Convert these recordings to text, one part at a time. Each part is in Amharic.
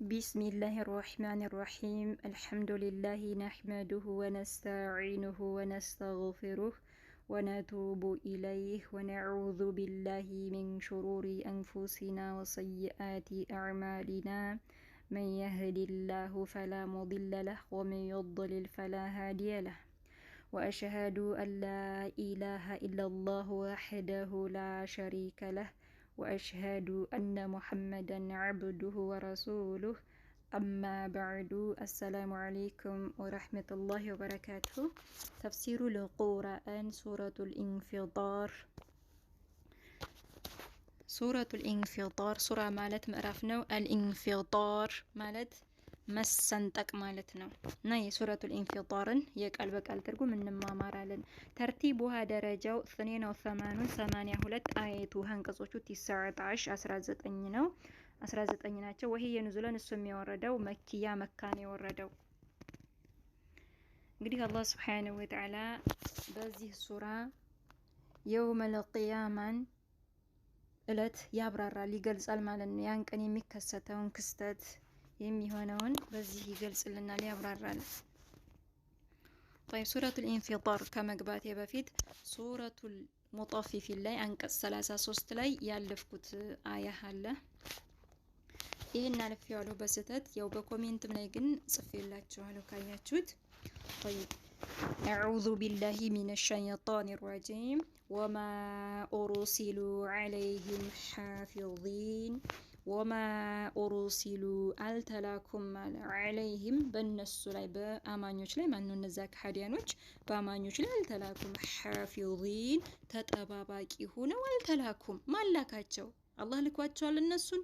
بسم الله الرحمن الرحيم الحمد لله نحمده ونستعينه ونستغفره ونتوب إليه ونعوذ بالله من شرور أنفسنا وسيئات أعمالنا من يهد الله فلا مضل له ومن يضلل فلا هادي له وأشهد أن لا إله إلا الله وحده لا شريك له وأشهد أن محمدا عبده ورسوله أما بعد السلام عليكم ورحمة الله وبركاته تفسير القرآن سورة الانفطار سورة مالت مأرفنا الانفطار مالت መሰንጠቅ ማለት ነው እና የሱረቱል ኢንፊጣርን የቃል በቃል ትርጉም እንማማራለን። ተርቲቡሃ ደረጃው 82 አየቱ አንቀጾቹ 19 ነው 19 ናቸው። ወህየ ኑዙለን እሱ የሚወረደው መኪያ መካ ነው የወረደው። እንግዲህ አላህ Subhanahu Wa Ta'ala በዚህ ሱራ የውመል ቂያማን እለት ያብራራል ይገልጻል ማለት ነው። ያን ቀን የሚከሰተውን ክስተት የሚሆነውን በዚህ ይገልጽልናል ያብራራል። طيب ሱረቱል ኢንፊጣር ከመግባቴ በፊት ሱረቱል ሙጠፊፊን ላይ አንቀጽ 33 ላይ ያለፍኩት አያ አለ። ይሄን አልፌዋለሁ በስተት ያው በኮሜንትም ላይ ግን ጽፌላችኋለሁ ካያችሁት። طيب أعوذ بالله من الشيطان الرجيم وما أرسلوا عليهم حافظين ወማ ኡርሲሉ አልተላኩም አለይሂም በእነሱ ላይ በአማኞች ላይ ማነው እነዛ ከሃዲያኖች በአማኞች ላይ አልተላኩም ሐፊዚን ተጠባባቂ ሆነው አልተላኩም ማላካቸው አላህ ልኳቸዋል እነሱን።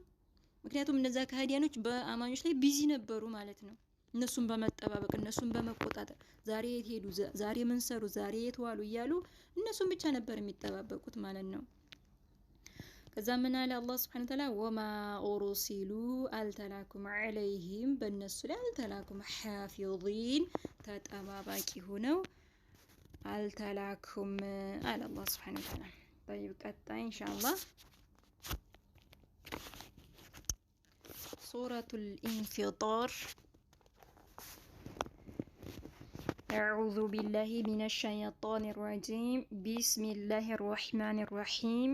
ምክንያቱም እነዛ ከሃዲያኖች በአማኞች ላይ ቢዚ ነበሩ ማለት ነው። እነሱን በመጠባበቅ እነሱን በመቆጣጠር ዛሬ የት ሄዱ፣ ዛሬ ምን ሰሩ፣ ዛሬ የት ዋሉ እያሉ እነሱን ብቻ ነበር የሚጠባበቁት ማለት ነው። ከዛ ምን አለ አላህ Subhanahu Wa Ta'ala ወማ ኡርሲሉ አልተላኩም አለይሂም በእነሱ ላይ አልተላኩም ሐፊዚን ተጠባባቂ ሆነው አልተላኩም አለ አላህ Subhanahu Wa Ta'ala። طيب ቀጣይ ኢንሻአላህ ሱረቱል ኢንፊጣር أعوذ بالله من الشيطان الرجيم بسم الله الرحمن الرحيم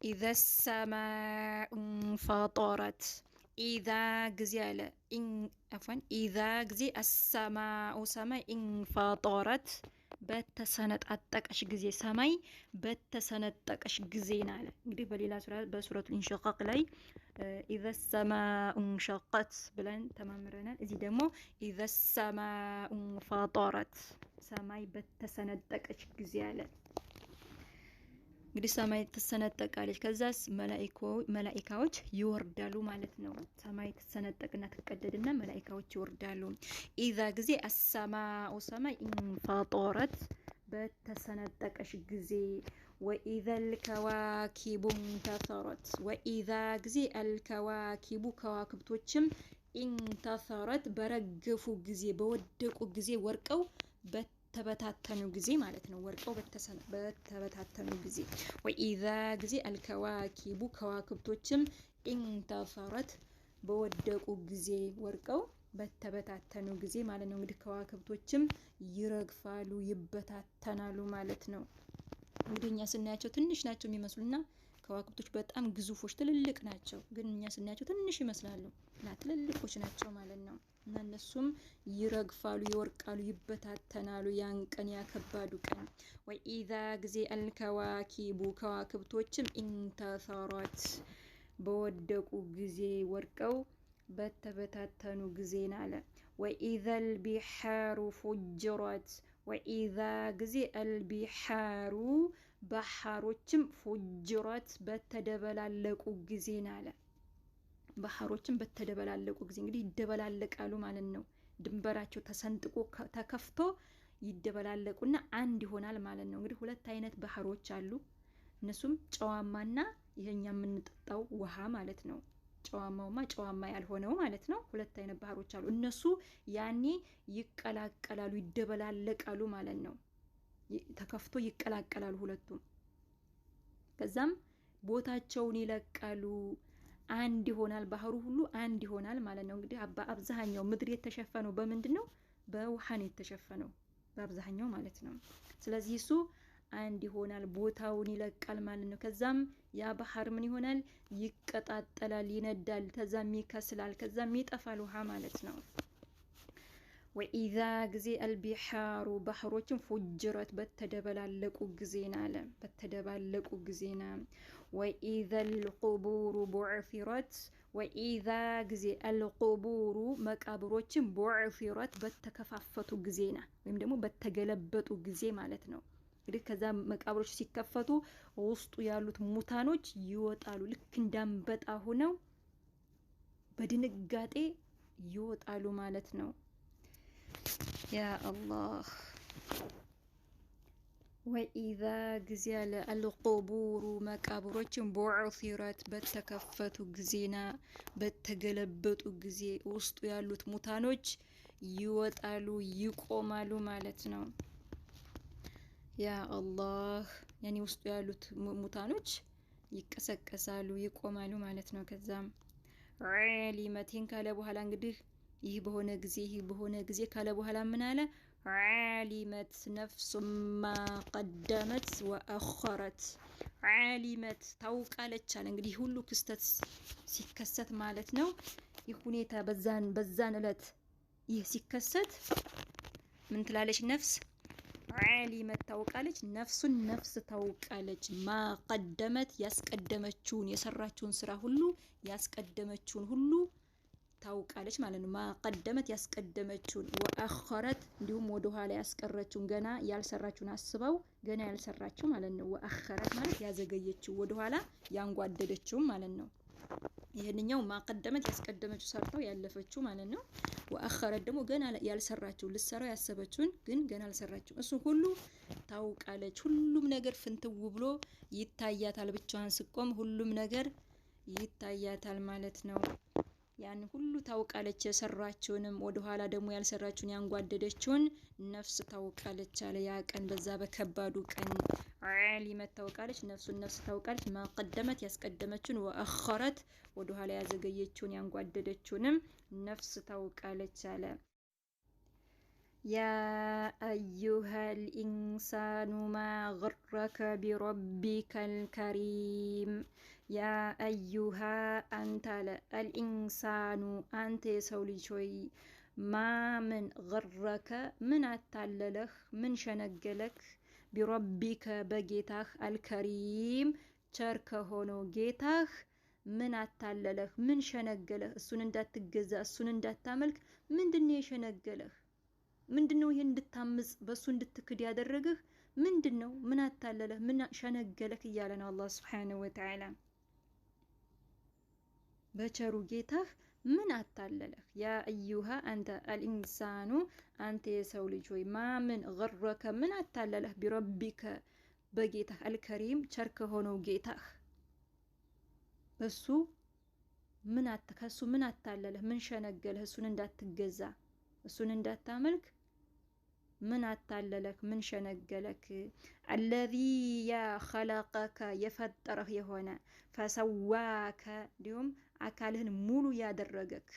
إذا السماء انفطرت إذا جزيالة إذا جزي السماء سماء انفطرت بتسنت أتكش جزي سماء بتسنت أتكش جزينا على قريب بليلة بسورة الانشقاق لي إذا السماء انشقت بلان تمام رنا إذا دمو إذا السماء انفطرت سماء بتسنت أتكش جزيالة እንግዲህ ሰማይ ተሰነጠቃለች። ከዛስ መላእክቶች ይወርዳሉ ማለት ነው። ሰማይ ተሰነጠቅና ተቀደድና መላእክቶች ይወርዳሉ። ኢዛ ጊዜ አሰማኡ ሰማይ ኢንፈጠረት በተሰነጠቀሽ ጊዜ ወኢዘል ከዋኪቡ እንተሰረት ወኢዛ ጊዜ አልከዋኪቡ ከዋክብቶችም ኢንተሰረት በረገፉ ጊዜ በወደቁ ጊዜ ወርቀው ተበታተኑ ጊዜ ማለት ነው። ወርቀው በተበታተኑ ጊዜ ወኢዛ ጊዜ አልከዋኪቡ ከዋክብቶችም ኢንተሰረት በወደቁ ጊዜ ወርቀው በተበታተኑ ጊዜ ማለት ነው። እንግዲህ ከዋክብቶችም ይረግፋሉ ይበታተናሉ ማለት ነው። እንግዲህ እኛ ስናያቸው ትንሽ ናቸው የሚመስሉና ከዋክብቶች በጣም ግዙፎች ትልልቅ ናቸው። ግን እኛ ስናያቸው ትንሽ ይመስላሉ እና ትልልቆች ናቸው ማለት ነው። እና እነሱም ይረግፋሉ ይወርቃሉ ይበታተናሉ ያን ቀን ያከባዱ ቀን። ወኢዛ ጊዜ አልከዋኪቡ ከዋክብቶችም ኢንተሰረት በወደቁ ጊዜ ወርቀው በተበታተኑ ጊዜ ናለ። ወኢዘል ቢሐሩ ፉጅረት ወኢዛ ጊዜ አልቢሐሩ ባህሮችም ፉጅረት በተደበላለቁ ጊዜ ናለ። ባህሮችም በተደበላለቁ ጊዜ እንግዲህ ይደበላለቃሉ ማለት ነው። ድንበራቸው ተሰንጥቆ ተከፍቶ ይደበላለቁና አንድ ይሆናል ማለት ነው። እንግዲህ ሁለት አይነት ባህሮች አሉ። እነሱም ጨዋማና ይሄኛ የምንጠጣው ውሃ ማለት ነው። ጨዋማውማ ጨዋማ ያልሆነው ማለት ነው። ሁለት አይነት ባህሮች አሉ። እነሱ ያኔ ይቀላቀላሉ ይደበላለቃሉ ማለት ነው። ተከፍቶ ይቀላቀላሉ ሁለቱም። ከዛም ቦታቸውን ይለቃሉ አንድ ይሆናል። ባህሩ ሁሉ አንድ ይሆናል ማለት ነው። እንግዲህ አብዛኛው ምድር የተሸፈነው በምንድነው? በውሃ ነው የተሸፈነው በአብዛኛው ማለት ነው። ስለዚህ እሱ አንድ ይሆናል፣ ቦታውን ይለቃል ማለት ነው። ከዛም ያ ባህር ምን ይሆናል? ይቀጣጠላል፣ ይነዳል፣ ከዛም ይከስላል፣ ከዛም ይጠፋል ውሃ ማለት ነው። ወኢዛ ጊዜ አልቢሓሩ ባህሮችን ፉጅረት በተደበላለቁ ጊዜና አለ በተደባለቁ ጊዜና። ወኢዛ አልቁቡሩ ቡዕፊረት ወኢዛ ጊዜ አልቁቡሩ መቃብሮችን ቡዕፊረት በተከፋፈቱ ጊዜና ወይም ደግሞ በተገለበጡ ጊዜ ማለት ነው። እንግዲህ ከዛ መቃብሮች ሲከፈቱ ውስጡ ያሉት ሙታኖች ይወጣሉ። ልክ እንዳንበጣ ሆነው በድንጋጤ ይወጣሉ ማለት ነው። ያ አላህ ወኢዛ ጊዜ አለ አልቁቡሩ መቃብሮችን ቡዕፊረት በተከፈቱ ጊዜና በተገለበጡ ጊዜ ውስጡ ያሉት ሙታኖች ይወጣሉ፣ ይቆማሉ ማለት ነው። ያ አላህ ያኔ ውስጡ ያሉት ሙታኖች ይቀሰቀሳሉ፣ ይቆማሉ ማለት ነው። ከዛም ዓሊመቲን ካለ በኋላ እንግዲህ ይህ በሆነ ጊዜ ካለ በኋላ ምን አለ? ዓሊመት ነፍሱ ማ ቀደመት ወአኸረት። ዓሊመት ታውቃለች አለ። እንግዲህ ሁሉ ክስተት ሲከሰት ማለት ነው። ይህ ሁኔታ በዛን እለት ይህ ሲከሰት ምን ትላለች ነፍስ? ዓሊመት ታውቃለች፣ ነፍስ ታውቃለች። ማ ቀደመት ያስቀደመችውን የሰራችውን ስራ ሁሉ ያስቀደመችውን ሁሉ ታውቃለች ማለት ነው። ማ ቀደመት ያስቀደመችውን፣ ወአኸረት እንዲሁም ወደ ኋላ ያስቀረችውን ገና ያልሰራችውን አስበው ገና ያልሰራችው ማለት ነው። ወአኸረት ማለት ያዘገየችው ወደ ኋላ ያንጓደደችው ማለት ነው። ይሄንኛው ማ ቀደመት ያስቀደመችው ሰርተው ያለፈችው ማለት ነው። ወአኸረት ደግሞ ገና ያልሰራችው ልትሰራው ያሰበችውን ግን ገና ያልሰራችው እሱ ሁሉ ታውቃለች። ሁሉም ነገር ፍንትው ብሎ ይታያታል። ብቻዋን ስቆም ሁሉም ነገር ይታያታል ማለት ነው። ያን ሁሉ ታውቃለች። የሰራችውንም ወደ ኋላ ደግሞ ያልሰራችውን ያንጓደደችውን ነፍስ ታውቃለች አለ። ያ ቀን በዛ በከባዱ ቀን ዓሊመት ታውቃለች፣ ነፍስ ታውቃለች። ማቀደመት ያስቀደመችውን፣ ወአኸረት ወደ ኋላ ያዘገየችውን ያንጓደደችውንም ነፍስ ታውቃለች አለ። ያ አዩሃል ኢንሳኑ ማ ገረከ ቢረቢከል ከሪም። ያ አዩሃ አንተ አለ አልኢንሳኑ አንተ የሰው ልጅ ሆይ ምን ገረከ ምን አታለለህ፣ ምን ሸነገለክ፣ ቢረቢከ በጌታህ አልከሪም ቸር ከሆነው ጌታህ ምን አታለለህ፣ ምን ሸነገለህ፣ እሱን እንዳትገዛ እሱን እንዳታመልክ ምንድነው የሸነገለህ? ምንድነው ይሄን እንድታምጽ በሱ እንድትክድ ያደረገህ ምንድነው? ምን አታለለህ፣ ምን ሸነገለህ እያለ ነው አላህ Subhanahu Wa Ta'ala። በቸሩ ጌታህ ምን አታለለህ? ያ አዩሃ አንተ አልኢንሳኑ አንተ የሰው ልጅ ሆይ ምን ገረከ ምን አታለለህ፣ ቢረቢከ በጌታህ አልከሪም ቸር ከሆነው ጌታህ በሱ ከሱ ምን አታለለህ፣ ምን ሸነገለህ፣ እሱን እንዳትገዛ እሱን እንዳታመልክ ምን አታለለክ፣ ምን ሸነገለክ? አለዚ ያ ኸለቀከ የፈጠረህ የሆነ ፈሰዋከ እንዲሁም አካልህን ሙሉ ያደረገክ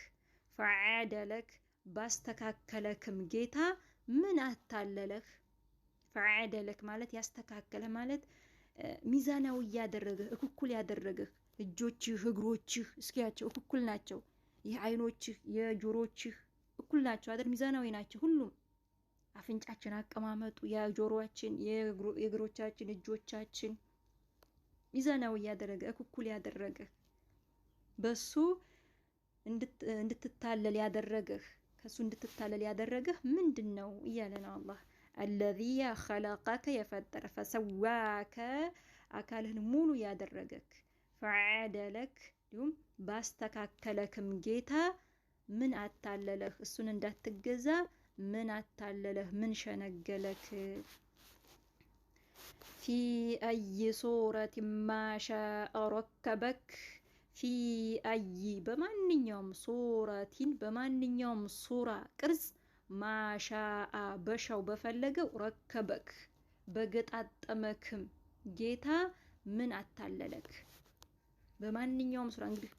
ፈዓደለክ ባስተካከለክም ጌታ ምን አታለለህ? ፈዓደለክ ማለት ያስተካከለ ማለት ሚዛናዊ ያደረገህ እኩል ያደረገህ እጆችህ እግሮችህ እስኪያቸው እኩል ናቸው። ይህ አይኖችህ የጆሮችህ እኩል ናቸው አይደል? ሚዛናዊ ናቸው ሁሉም። አፍንጫችን አቀማመጡ የጆሮአችን የእግሮቻችን እጆቻችን ሚዛናዊ ያደረገ እኩል ያደረገ በሱ እንድትታለል ያደረገህ ከሱ እንድትታለል ያደረገህ ምንድነው እያለ ነው አላህ። አለዚ ኸለቀከ የፈጠረ ፈሰዋከ አካልህን ሙሉ ያደረገክ ፈዓደለክ እንዲሁም ባስተካከለክም ጌታ ምን አታለለህ እሱን እንዳትገዛ ምን አታለለህ ምን ሸነገለክ? ፊ አይ ሱረት ማሻአ ረከበክ ፊ አይ በማንኛውም ሱረቲን በማንኛውም ሱራ ቅርጽ ማሻአ በሻው በፈለገው ረከበክ በገጣጠመክም ጌታ ምን አታለለክ? በማንኛውም ሱራ እንግዲህ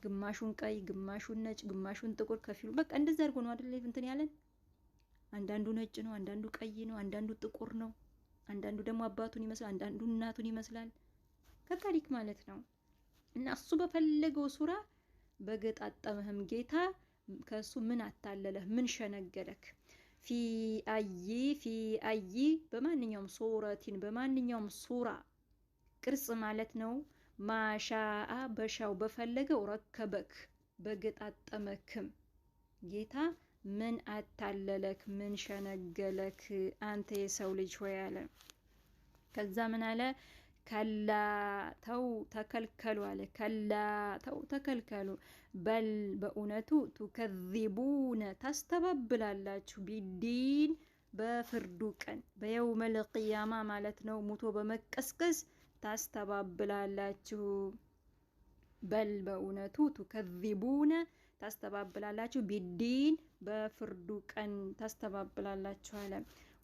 ግማሹን ቀይ፣ ግማሹን ነጭ፣ ግማሹን ጥቁር ከፊሉ በቃ እንደዛ አድርጎ ነው አይደል እንትን ያለን። አንዳንዱ ነጭ ነው፣ አንዳንዱ ቀይ ነው፣ አንዳንዱ ጥቁር ነው፣ አንዳንዱ ደግሞ አባቱን ይመስላል፣ አንዳንዱ እናቱን ይመስላል። ከታሪክ ማለት ነው። እና እሱ በፈለገው ሱራ በገጣጠመህም ጌታ ከሱ ምን አታለለህ? ምን ሸነገለክ? ፊ አይ በማንኛውም ሱረቲን በማንኛውም ሱራ ቅርጽ ማለት ነው። ማሻአ በሻው በፈለገው ረከበክ በገጣጠመክም ጌታ ምን አታለለክ? ምን ሸነገለክ? አንተ የሰው ልጅ ሆይ አለ። ከዛ ምን አለ? ከላ ተው ተከልከሉ አለ። ከላ ተው ተከልከሉ። በል በእውነቱ ቱከዚቡነ ታስተባብላላችሁ፣ ቢዲን በፍርዱ ቀን በየውመል ቂያማ ማለት ነው። ሙቶ በመቀስቀስ ታስተባብላላችሁ። በል በእውነቱ ቱከዚቡነ ታስተባብላላችሁ፣ ቢዲን በፍርዱ ቀን ታስተባብላላችሁ አለ።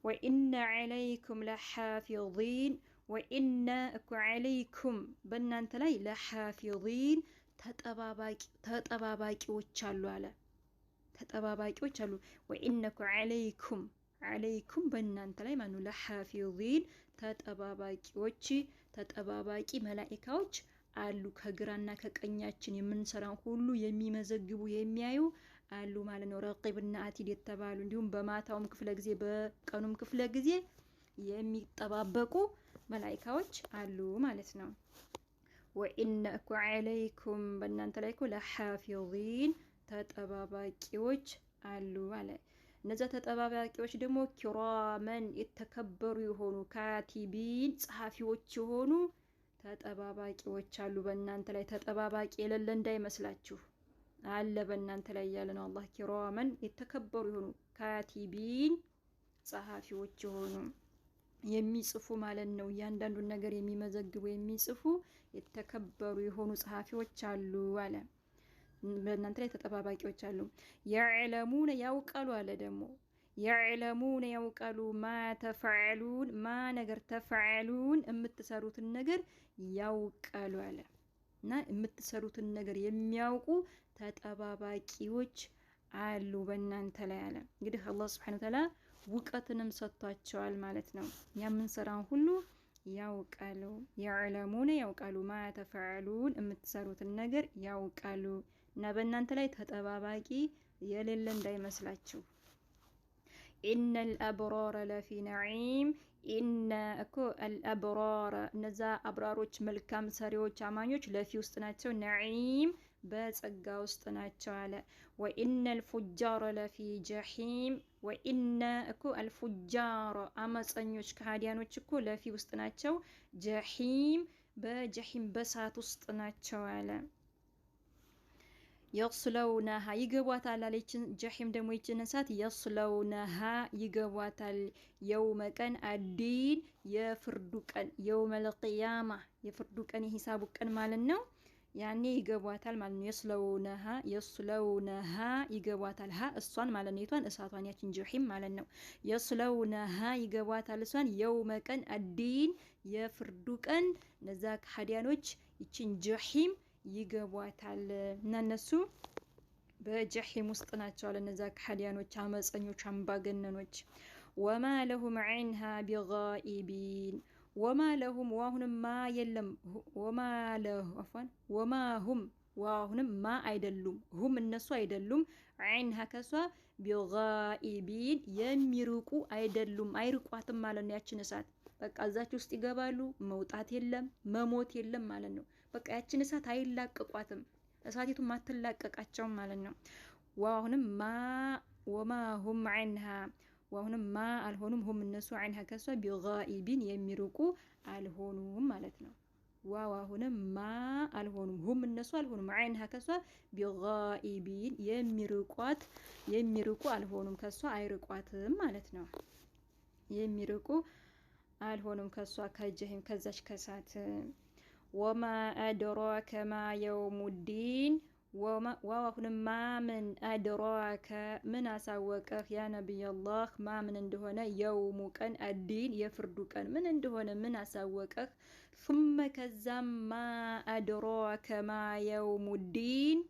ወኢነ ዐለይኩም ለሓፊዚን ወኢነ እኮ ዐለይኩም በእናንተ ላይ ለሓፊዚን ተጠባባቂዎች አሉ አለ። ተጠባባቂዎች አሉ። ወኢነ እኮ ዐለይኩም በእናንተ ላይ ማኑ ለሓፊዚን ተጠባባቂዎች ተጠባባቂ መላኢካዎች አሉ። ከግራና ከቀኛችን የምንሰራው ሁሉ የሚመዘግቡ የሚያዩ አሉ ማለት ነው። ረቂብና አቲድ የተባሉ እንዲሁም በማታውም ክፍለ ጊዜ በቀኑም ክፍለ ጊዜ የሚጠባበቁ መላኢካዎች አሉ ማለት ነው። ወኢነ እኮ ዐለይኩም በእናንተ ላይ እኮ ለሓፊዚን ተጠባባቂዎች አሉ አለ። እነዛ ተጠባባቂዎች ደግሞ ኪራመን የተከበሩ የሆኑ ካቲቢን ጸሐፊዎች የሆኑ ተጠባባቂዎች አሉ በእናንተ ላይ። ተጠባባቂ የሌለ እንዳይመስላችሁ አለ በእናንተ ላይ ያለ ነው አላህ። ኪራመን የተከበሩ የሆኑ ካቲቢን ጸሐፊዎች የሆኑ የሚጽፉ ማለት ነው። እያንዳንዱን ነገር የሚመዘግቡ የሚጽፉ የተከበሩ የሆኑ ጸሐፊዎች አሉ አለ። በእናንተ ላይ ተጠባባቂዎች አሉ። የዕለሙነ ያውቃሉ አለ ደግሞ የዕለሙነ ያውቃሉ ማ ተፈዕሉን ማ ነገር ተፈዕሉን የምትሰሩትን ነገር ያውቃሉ አለ። እና የምትሰሩትን ነገር የሚያውቁ ተጠባባቂዎች አሉ በእናንተ ላይ አለ። እንግዲህ አላህ ሱብሓነሁ ወተዓላ ውቀትንም ሰጥቷቸዋል ማለት ነው። የምንሰራውን ሁሉ ያውቃሉ። የዕለሙነ ያውቃሉ ማ ተፈዕሉን የምትሰሩትን ነገር ያውቃሉ። እና በእናንተ ላይ ተጠባባቂ የሌለ እንዳይመስላችሁ። ኢነል አብራረ ለፊ ነዒም ኢነ እኮ አልአብራረ እነዛ አብራሮች መልካም ሰሪዎች አማኞች ለፊ ውስጥ ናቸው፣ ነዒም በጸጋ ውስጥ ናቸው አለ። ወኢነ አልፉጃረ ለፊ ጀሒም ወኢነ እኮ አልፉጃረ አመፀኞች ከሃዲያኖች እኮ ለፊ ውስጥ ናቸው፣ ጀሒም በጀሒም በሳት ውስጥ ናቸው አለ። የስለውነሃ ይገቧታል አለችን። ጀሒም ደግሞ ይችን እሳት የስለውነሃ ይገቧታል። የውመ ቀን አዲን የፍርዱ ቀን የውመል ቂያማ የፍርዱ ቀን የሂሳቡ ቀን ማለት ነው። ያኔ ይገቧታል ማለት ነው። የስለውነሃ ይገቧታል። ሀ እሷን ማለት ነው። የቷን እሳቷን ያችን ጀሒም ማለት ነው። የስለውነሃ ይገቧታል እሷን የውመ ቀን አዲን የፍርዱ ቀን እነዛ ከሃዲያኖች ይችን ጀሒም ይገቧታል እና እነሱ በጀሒም ውስጥ ናቸው አለ። እነዛ ከሃዲያኖች አመፀኞች አምባገነኖች። ወማ ለሁም ዐንሃ ቢጋኢቢን ወማ ለሁም ዋሁንም ማ የለም ወማ ሁም ዋሁንም ማ አይደሉም ሁም እነሱ አይደሉም ዐንሃ ከሷ ቢጋኢቢን የሚርቁ አይደሉም አይርቋትም ማለት ነው። ያችን እሳት በቃ እዛች ውስጥ ይገባሉ። መውጣት የለም መሞት የለም ማለት ነው። በቃ ያችን እሳት አይላቀቋትም። እሳቲቱም አትላቀቃቸውም ማለት ነው። ዋሁንም ማ ወማ ሁም ዐንሃ ዋሁንም ማ አልሆኑም ሁም እነሱ ዐንሃ ከሷ ቢጋኢቢን የሚርቁ አልሆኑም ማለት ነው። ዋሁንም ማ አልሆኑም ሁም እነሱ አልሆኑም ዐንሃ ከሷ ቢጋኢቢን የሚርቁ አልሆኑም ከሷ አይርቋትም ማለት ነው። የሚርቁ አልሆኑም ከሷ ከጀሂም ከዛች ከሳት። ወማ አድራከ ማ የውሙዲን ዋዋሁንም ማምን አድራከ ምን አሳወቀህ ያ ነቢያላህ ማምን እንደሆነ የውሙ ቀን አዲን የፍርዱ ቀን ምን እንደሆነ ምን አሳወቀህ ثم ከዛም ማ አድራከ ማ የውሙ ዲን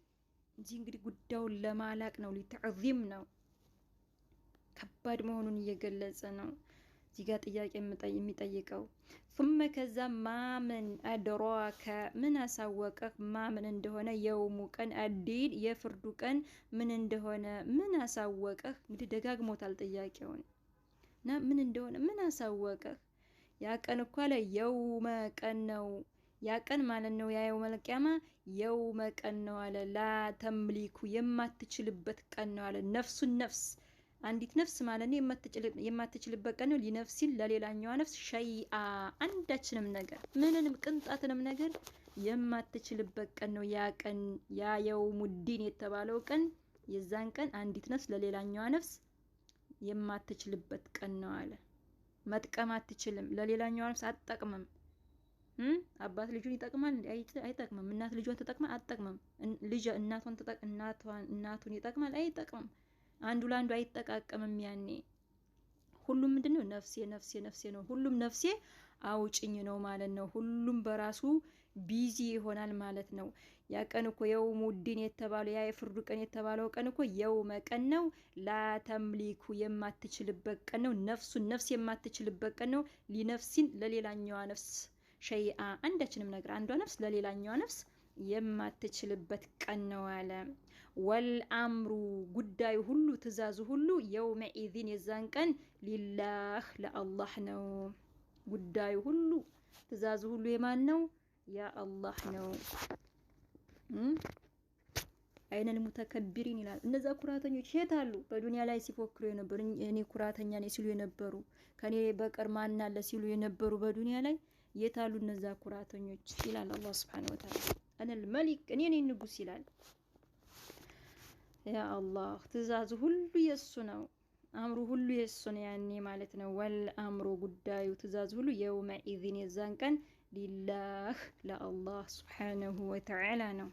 እዚህ እንግዲህ ጉዳዩን ለማላቅ ነው ሊተዕዚም ነው ከባድ መሆኑን እየገለጸ ነው እዚህ ጋር ጥያቄ የሚጠይቀው ثم ከዛም ማምን አድራከ ምን አሳወቀህ ማምን እንደሆነ የውሙ ቀን አዲን የፍርዱ ቀን ምን እንደሆነ ምን አሳወቀህ እንግዲህ ደጋግሞታል ጥያቄውን እና ምን እንደሆነ ምን አሳወቀህ ያ ቀን እኮ አለ የውመ ቀን ነው ያ ቀን ማለት ነው ያ የውመል ቂያማ የውመ ቀን ነው አለ ላ ተምሊኩ የማትችልበት ቀን ነው አለ ነፍሱን ነፍስ አንዲት ነፍስ ማለት ነው የማትችልበት ቀን ነው ሊነፍሲን ለሌላኛዋ ነፍስ ሸይአ አንዳችንም ነገር ምንንም ቅንጣትንም ነገር የማትችልበት ቀን ነው ያ ቀን ያ የውሙዲን የተባለው ቀን የዛን ቀን አንዲት ነፍስ ለሌላኛዋ ነፍስ የማትችልበት ቀን ነው አለ መጥቀም አትችልም ለሌላኛዋ ነፍስ አትጠቅምም አባት ልጁን ይጠቅማል አይጠቅምም እናት ልጇን ተጠቅማ አትጠቅምም ልጅ እናቱን ይጠቅማል አይጠቅምም አንዱ ለአንዱ አይጠቃቀምም ያኔ ሁሉም ምንድነው ነፍሴ ነፍሴ ነፍሴ ነው ሁሉም ነፍሴ አውጭኝ ነው ማለት ነው ሁሉም በራሱ ቢዚ ይሆናል ማለት ነው ያ ቀን እኮ የውሙዲን የተባለው ያ የፍርዱ ቀን የተባለው ቀን እኮ የውመ ቀን ነው ላ ተምሊኩ የማትችልበት ቀን ነው ነፍሱን ነፍስ የማትችልበት ቀን ነው ሊነፍሲን ለሌላኛዋ ነፍስ ሸይአ አንዳችንም ነገር አንዷ ነፍስ ለሌላኛዋ ነፍስ የማትችልበት ቀን ነው አለ ወልአምሩ ጉዳዩ ሁሉ ትእዛዙ ሁሉ የውመኢዚን የዛን ቀን ሊላህ ለአላህ ነው ጉዳዩ ሁሉ ትእዛዙ ሁሉ የማን ነው ያ አላህ ነው አይነል ሙተከቢሪን ይላል እነዛ ኩራተኞች የት አሉ በዱንያ ላይ ሲፎክሩ የነበሩ እኔ ኩራተኛ ነኝ ሲሉ የነበሩ ከኔ በቀር ማን አለ ሲሉ የነበሩ በዱንያ ላይ የት አሉ እነዛ ኩራተኞች ይላል አላህ Subhanahu Wa Ta'ala አነል መሊክ እኔ ነኝ ንጉስ ይላል ያ አላህ ትእዛዙ ሁሉ የሱ ነው አምሩ ሁሉ የሱ ነው ያኔ ማለት ነው ወልአምሩ ጉዳዩ ትእዛዙ ሁሉ የውመኢዚን የዛን ቀን ሊላህ ለአላህ Subhanahu Wa Ta'ala ነው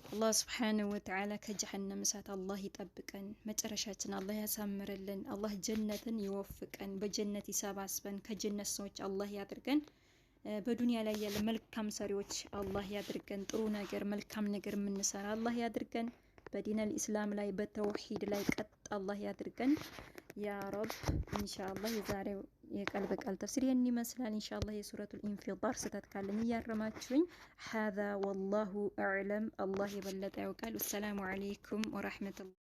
አላህ Subhanahu Wa Ta'ala ከጀሃነም እሳት አላህ ይጠብቀን መጨረሻችን አላህ ያሳምርልን አላህ ጀነትን ይወፍቀን በጀነት ይሰባስበን ከጀነት ሰዎች አላህ ያድርገን በዱንያ ላይ ያለ መልካም ሰሪዎች አላህ ያድርገን ጥሩ ነገር መልካም ነገር የምንሰራ አላህ ያድርገን በዲነል ኢስላም ላይ በተውሂድ ላይ ቀጥ አላህ ያድርገን ያ ረብ ኢንሻአላህ የዛሬው የቀልብ ቃል ተፍሲር ይመስላል ኢንሻአላህ የሱረቱል ኢንፊጣር ስተት ካለን ያረማችሁኝ هذا والله اعلم الله የበለጠ ያውቃል። ወሰላሙ አለይኩም ወራህመቱላህ